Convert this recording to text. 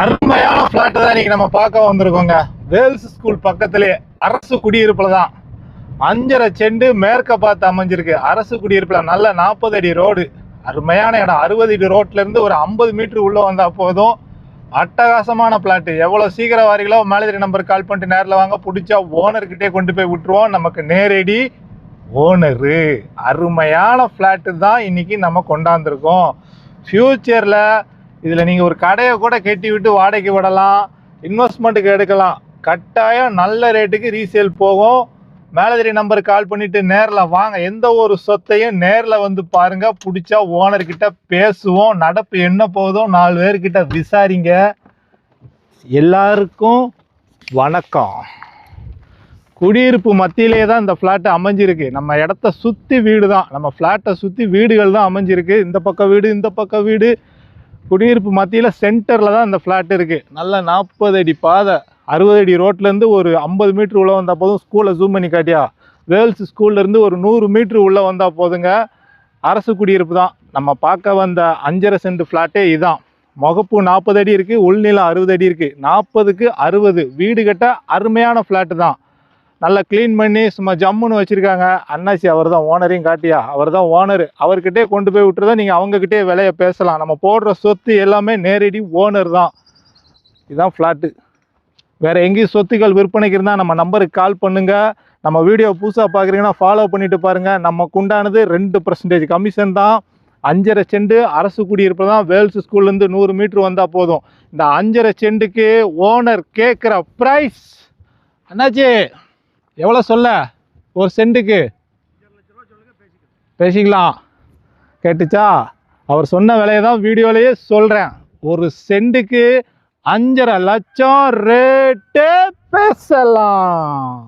அருமையான பிளாட் தான் இன்னைக்கு நம்ம பார்க்க வந்திருக்கோங்க. வேல்ஸ் ஸ்கூல் பக்கத்திலே அரசு குடியிருப்புல தான் 5.5 செண்டு மேற்க பார்த்து அமைஞ்சிருக்கு. அரசு குடியிருப்புல நல்ல 40 அடி ரோடு, அருமையான இடம். 60 அடி ரோட்ல இருந்து ஒரு 50 மீட்டர் உள்ள வந்தா போதும். அட்டகாசமான பிளாட். எவ்வளவு சீக்கிரம் வாரீங்களோ மேலதிரி நம்பர் கால் பண்ணிட்டு நேரில் வாங்க. பிடிச்சா ஓனர்கிட்டே கொண்டு போய் விட்டுருவோம். நமக்கு நேரடி ஓனரு. அருமையான பிளாட்டு தான் இன்னைக்கு நம்ம கொண்டாந்துருக்கோம். ஃபியூச்சர்ல இதில் நீங்கள் ஒரு கடையை கூட கட்டி விட்டு வாடகைக்கு விடலாம், இன்வெஸ்ட்மெண்ட்டுக்கு எடுக்கலாம். கட்டாயம் நல்ல ரேட்டுக்கு ரீசேல் போகும். மேலதிரி நம்பருக்கு கால் பண்ணிவிட்டு நேரில் வாங்க. எந்த ஒரு சொத்தையும் நேரில் வந்து பாருங்கள். பிடிச்சா ஓனர்கிட்ட பேசுவோம். நடப்பு என்ன போதும் 4 பேர்கிட்ட விசாரிங்க. எல்லாருக்கும் வணக்கம். குடியிருப்பு மத்தியிலே தான் இந்த ஃப்ளாட்டு அமைஞ்சிருக்கு. நம்ம இடத்த சுற்றி வீடு தான், நம்ம ஃப்ளாட்டை சுற்றி வீடுகள் தான் அமைஞ்சிருக்கு. இந்த பக்கம் வீடு, இந்த பக்கம் வீடு. குடியிருப்பு மத்தியில் சென்டரில் தான் இந்த ஃப்ளாட் இருக்குது. நல்ல 40 அடி பாதை, 60 அடி ரோட்லேருந்து ஒரு 50 மீட்ரு உள்ளே வந்தால் போதும். ஸ்கூலை ஜூம் பண்ணி காட்டியா, வேல்ஸ் ஸ்கூல்லேருந்து ஒரு 100 மீட்ரு உள்ளே வந்தால் போதுங்க. அரசு குடியிருப்பு தான். நம்ம பார்க்க வந்த 5.5 சென்ட் ஃப்ளாட்டே இதுதான். முகப்பு 40 அடி இருக்குது, உள்நிலம் 60 அடி இருக்குது. 40க்கு 60 வீடு கட்ட அருமையான ஃப்ளாட்டு தான். நல்லா க்ளீன் பண்ணி சும்மா ஜம்முன்னு வச்சுருக்காங்க. அண்ணாச்சி அவர் தான் ஓனரையும் காட்டியா, அவர் தான் ஓனர். அவர்கிட்டே கொண்டு போய் விட்டுறதா நீங்கள் அவங்கக்கிட்டே விலையை பேசலாம். நம்ம போடுற சொத்து எல்லாமே நேரடி ஓனர் தான். இதுதான் ஃப்ளாட்டு. வேறு எங்கேயும் சொத்துக்கள் விற்பனைக்கு இருந்தால் நம்ம நம்பருக்கு கால் பண்ணுங்கள். நம்ம வீடியோ புதுசாக பார்க்குறீங்கன்னா ஃபாலோ பண்ணிவிட்டு பாருங்கள். நமக்கு உண்டானது 2% கமிஷன் தான். 5.5 செண்டு அரசு குடியிருப்பு தான். வேல்ஸ் ஸ்கூல்லேருந்து 100 மீட்ரு வந்தால் போதும். இந்த 5.5 செண்டுக்கு ஓனர் கேட்குற ப்ரைஸ் அண்ணாச்சி எவ்வளோ சொல்ல? ஒரு சென்ட்டுக்கு பேசிக்கலாம். கேட்டுச்சா? அவர் சொன்ன விலையை தான் வீடியோலேயே சொல்கிறேன். ஒரு சென்ட்டுக்கு 5.5 லட்சம் ரேட்டு பேசலாம்.